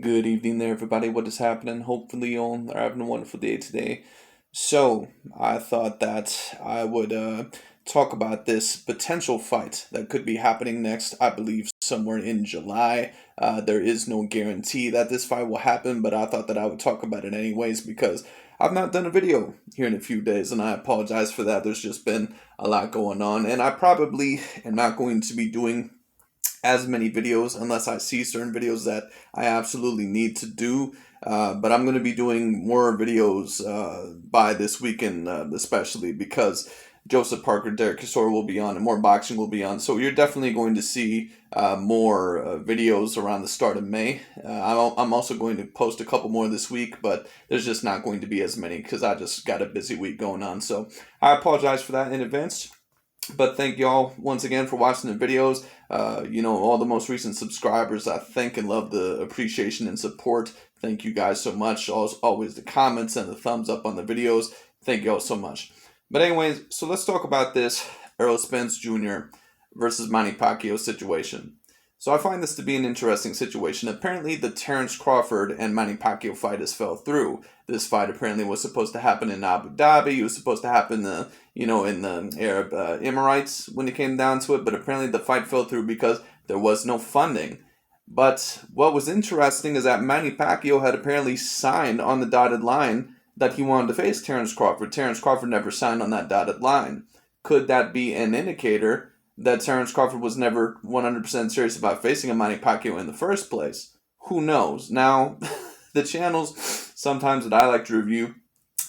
Good evening there, everybody. What is happening? Hopefully, you all are having a wonderful day today. So, I thought that I would talk about this potential fight that could be happening next, I believe, somewhere in July. There is no guarantee that this fight will happen, but I thought that I would talk about it anyways because I've not done a video here in a few days, and I apologize for that. There's just been a lot going on, and I probably am not going to be doing as many videos unless I see certain videos that I absolutely need to do. But I'm going to be doing more videos by this weekend, especially because Joseph Parker, Derek Chisora will be on, and more boxing will be on. So you're definitely going to see more videos around the start of May. I'm also going to post a couple more this week, but there's just not going to be as many because I just got a busy week going on. So I apologize for that in advance. But thank y'all once again for watching the videos. All the most recent subscribers, I thank and love the appreciation and support. Thank you guys so much. Always the comments and the thumbs up on the videos. Thank y'all so much. But anyways, so let's talk about this Errol Spence Jr. versus Manny Pacquiao situation. So I find this to be an interesting situation. Apparently, the Terrence Crawford and Manny Pacquiao fight has fell through. This fight apparently was supposed to happen in Abu Dhabi. It was supposed to happen, in the Arab Emirates when it came down to it. But apparently, the fight fell through because there was no funding. But what was interesting is that Manny Pacquiao had apparently signed on the dotted line that he wanted to face Terrence Crawford. Terrence Crawford never signed on that dotted line. Could that be an indicator that Terrence Crawford was never 100% serious about facing a Manny Pacquiao in the first place? Who knows? Now, the channels sometimes that I like to review,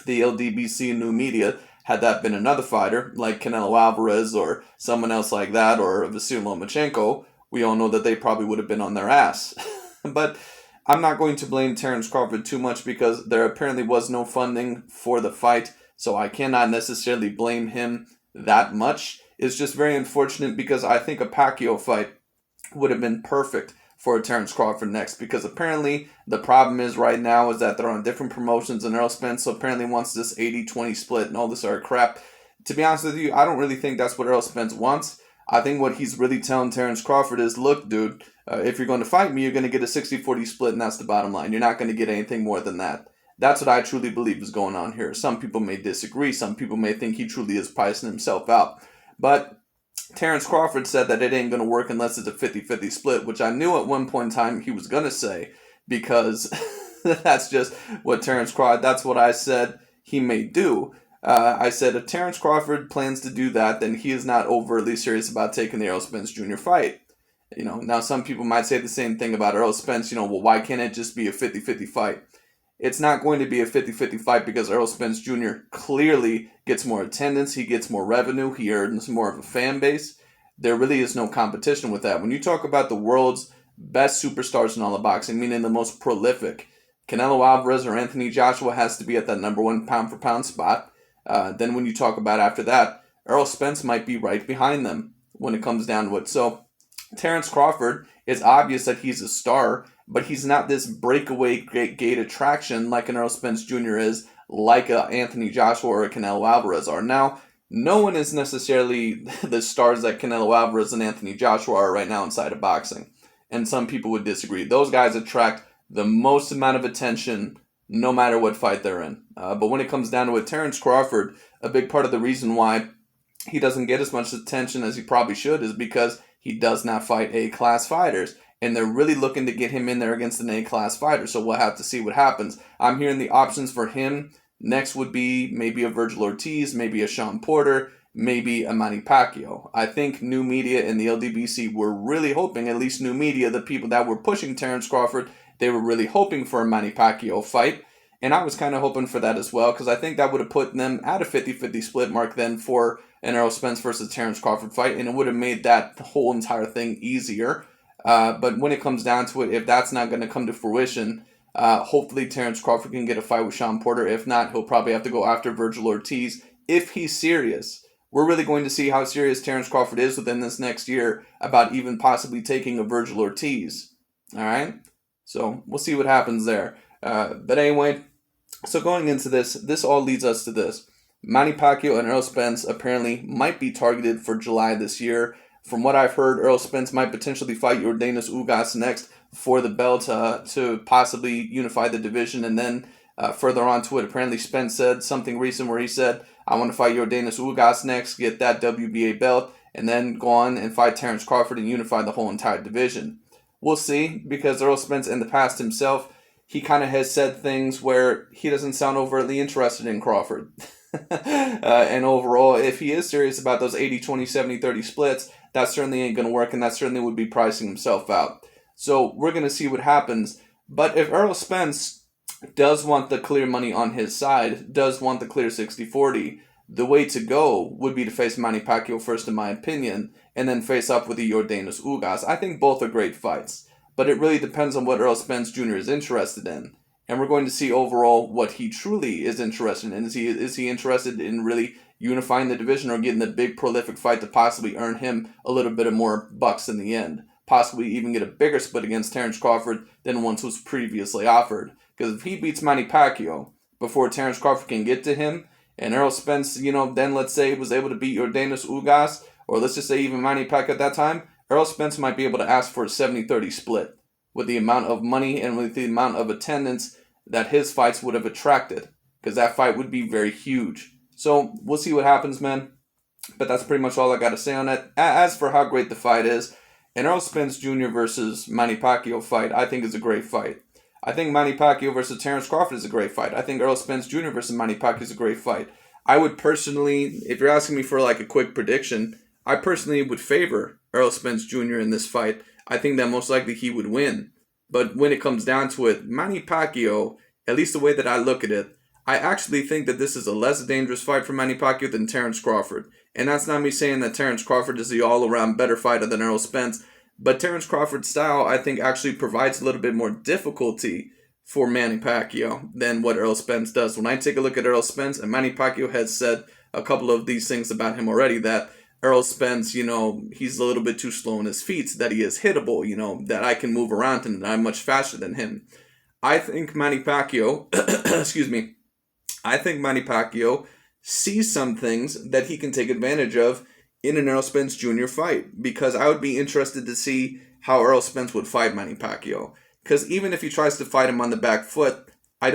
the LDBC and New Media, had that been another fighter, like Canelo Alvarez or someone else like that, or Vasyl Lomachenko, we all know that they probably would have been on their ass. But I'm not going to blame Terrence Crawford too much because there apparently was no funding for the fight, so I cannot necessarily blame him that much. It's just very unfortunate because I think a Pacquiao fight would have been perfect for Terrence Crawford next, because apparently the problem is right now is that they're on different promotions, and Errol Spence apparently wants this 80-20 split and all this other crap. To be honest with you, I don't really think that's what Errol Spence wants. I think what he's really telling Terrence Crawford is, look, dude, if you're going to fight me, you're going to get a 60-40 split, and that's the bottom line. You're not going to get anything more than that. That's what I truly believe is going on here. Some people may disagree. Some people may think he truly is pricing himself out. But Terrence Crawford said that it ain't going to work unless it's a 50-50 split, which I knew at one point in time he was going to say, because that's just what Terrence Crawford, that's what I said he may do. I said if Terrence Crawford plans to do that, then he is not overtly serious about taking the Errol Spence Jr. fight. Now some people might say the same thing about Errol Spence, well, why can't it just be a 50-50 fight? It's not going to be a 50-50 fight because Errol Spence Jr. clearly gets more attendance, he gets more revenue, he earns more of a fan base. There really is no competition with that. When you talk about the world's best superstars in all of boxing, meaning the most prolific, Canelo Alvarez or Anthony Joshua has to be at that number one pound-for-pound spot. Then when you talk about after that, Errol Spence might be right behind them when it comes down to it. So Terrence Crawford, is obvious that he's a star, but he's not this breakaway gate attraction like an Errol Spence Jr. is, like a Anthony Joshua or a Canelo Alvarez are. Now, no one is necessarily the stars that Canelo Alvarez and Anthony Joshua are right now inside of boxing. And some people would disagree. Those guys attract the most amount of attention no matter what fight they're in. But when it comes down to it, Terrence Crawford, a big part of the reason why he doesn't get as much attention as he probably should is because he does not fight A-class fighters. And they're really looking to get him in there against an A-class fighter. So we'll have to see what happens. I'm hearing the options for him next would be maybe a Virgil Ortiz, maybe a Sean Porter, maybe a Manny Pacquiao. I think New Media and the LDBC were really hoping, at least New Media, the people that were pushing Terrence Crawford, they were really hoping for a Manny Pacquiao fight. And I was kind of hoping for that as well, because I think that would have put them at a 50-50 split mark then for an Errol Spence versus Terrence Crawford fight, and it would have made that whole entire thing easier. But when it comes down to it, if that's not going to come to fruition, hopefully Terrence Crawford can get a fight with Sean Porter. If not, he'll probably have to go after Virgil Ortiz if he's serious. We're really going to see how serious Terrence Crawford is within this next year about even possibly taking a Virgil Ortiz. All right? So we'll see what happens there. But anyway, so going into this all leads us to this. Manny Pacquiao and Errol Spence apparently might be targeted for July this year. From what I've heard, Errol Spence might potentially fight Yordenis Ugas next, for the belt to possibly unify the division. And then further on to it, apparently Spence said something recent where he said, I want to fight Yordenis Ugas next, get that WBA belt, and then go on and fight Terrence Crawford and unify the whole entire division. We'll see, because Errol Spence in the past himself, he kind of has said things where he doesn't sound overtly interested in Crawford. And overall, if he is serious about those 80-20, 70-30 splits, that certainly ain't going to work, and that certainly would be pricing himself out. So we're going to see what happens. But if Errol Spence does want the clear money on his side, does want the clear 60-40, the way to go would be to face Manny Pacquiao first, in my opinion, and then face up with the Yordenis Ugas. I think both are great fights, but it really depends on what Errol Spence Jr. is interested in. And we're going to see overall what he truly is interested in. Is he interested in really unifying the division or getting the big prolific fight to possibly earn him a little bit of more bucks in the end? Possibly even get a bigger split against Terrence Crawford than once was previously offered. Because if he beats Manny Pacquiao before Terrence Crawford can get to him, and Errol Spence, then let's say was able to beat Yordenis Ugas, or let's just say even Manny Pacquiao at that time, Errol Spence might be able to ask for a 70-30 split with the amount of money and with the amount of attendance that his fights would have attracted, because that fight would be very huge. So we'll see what happens, man. But that's pretty much all I got to say on that. As for how great the fight is, an Errol Spence Jr. versus Manny Pacquiao fight, I think is a great fight. I think Manny Pacquiao versus Terrence Crawford is a great fight. I think Errol Spence Jr. versus Manny Pacquiao is a great fight. I would personally, if you're asking me for like a quick prediction, I personally would favor Errol Spence Jr. in this fight. I think that most likely he would win. But when it comes down to it, Manny Pacquiao, at least the way that I look at it, I actually think that this is a less dangerous fight for Manny Pacquiao than Terrence Crawford. And that's not me saying that Terrence Crawford is the all-around better fighter than Errol Spence. But Terrence Crawford's style, I think, actually provides a little bit more difficulty for Manny Pacquiao than what Errol Spence does. When I take a look at Errol Spence, and Manny Pacquiao has said a couple of these things about him already, that Errol Spence, he's a little bit too slow on his feet, that he is hittable, that I can move around and I'm much faster than him. I think Manny Pacquiao, excuse me, I think Manny Pacquiao sees some things that he can take advantage of in an Errol Spence Jr. fight, because I would be interested to see how Errol Spence would fight Manny Pacquiao. Because even if he tries to fight him on the back foot, I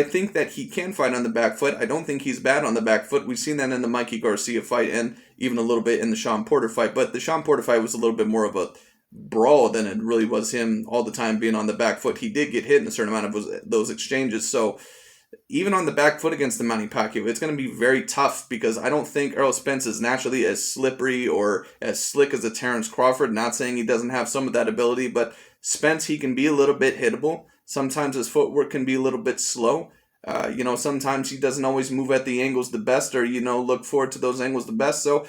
think that he can fight on the back foot. I don't think he's bad on the back foot. We've seen that in the Mikey Garcia fight and even a little bit in the Sean Porter fight. But the Sean Porter fight was a little bit more of a brawl than it really was him all the time being on the back foot. He did get hit in a certain amount of those exchanges. So even on the back foot against the Manny Pacquiao, it's going to be very tough, because I don't think Errol Spence is naturally as slippery or as slick as a Terrence Crawford. Not saying he doesn't have some of that ability, but Spence, he can be a little bit hittable. Sometimes his footwork can be a little bit slow. Sometimes he doesn't always move at the angles the best, or, look forward to those angles the best. So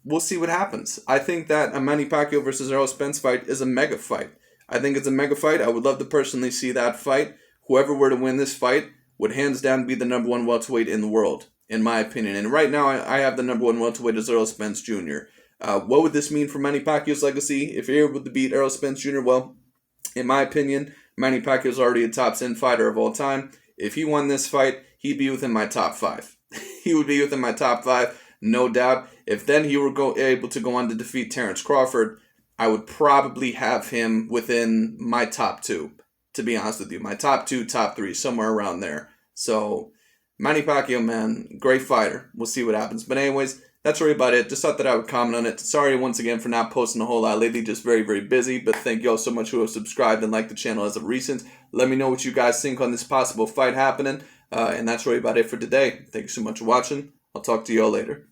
we'll see what happens. I think that a Manny Pacquiao versus Errol Spence fight is a mega fight. I think it's a mega fight. I would love to personally see that fight. Whoever were to win this fight would hands down be the number one welterweight in the world, in my opinion. And right now, I have the number one welterweight as Errol Spence Jr. What would this mean for Manny Pacquiao's legacy? If you're able to beat Errol Spence Jr., well, in my opinion, Manny Pacquiao is already a top 10 fighter of all time. If he won this fight, he'd be within my top 5. He would be within my top 5, no doubt. If then he were able to go on to defeat Terrence Crawford, I would probably have him within my top 2. To be honest with you, my top 2, top 3, somewhere around there. So, Manny Pacquiao, man, great fighter. We'll see what happens. But anyways, that's really about it. Just thought that I would comment on it. Sorry once again for not posting a whole lot lately. Just very, very busy. But thank you all so much who have subscribed and liked the channel as of recent. Let me know what you guys think on this possible fight happening. And that's really about it for today. Thank you so much for watching. I'll talk to you all later.